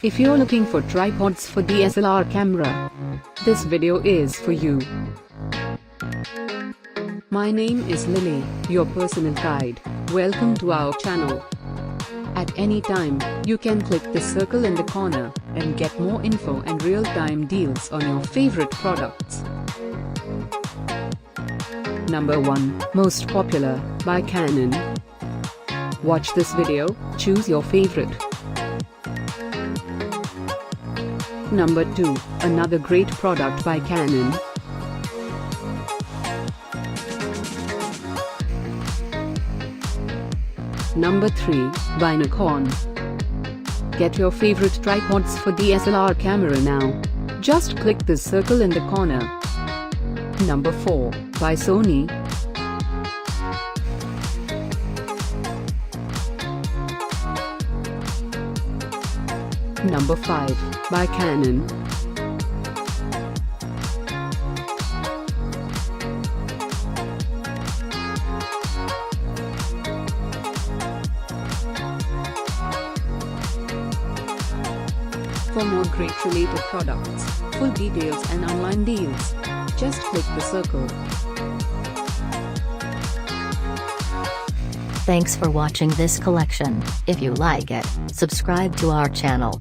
If you're looking for tripods for DSLR camera, this video is for you. My name is Lily, your personal guide. Welcome to our channel. At any time, you can click the circle in the corner and get more info and real-time deals on your favorite products. Number 1, Most Popular, by Canon. Watch this video, choose your favorite. Number 2, another great product by Canon. Number 3, by Nikon. Get your favorite tripods for DSLR camera now. Just click the circle in the corner. Number 4, by Sony. Number 5, by Canon. For more great related products, full details and online deals, just click the circle. Thanks for watching this collection. If you like it, subscribe to our channel.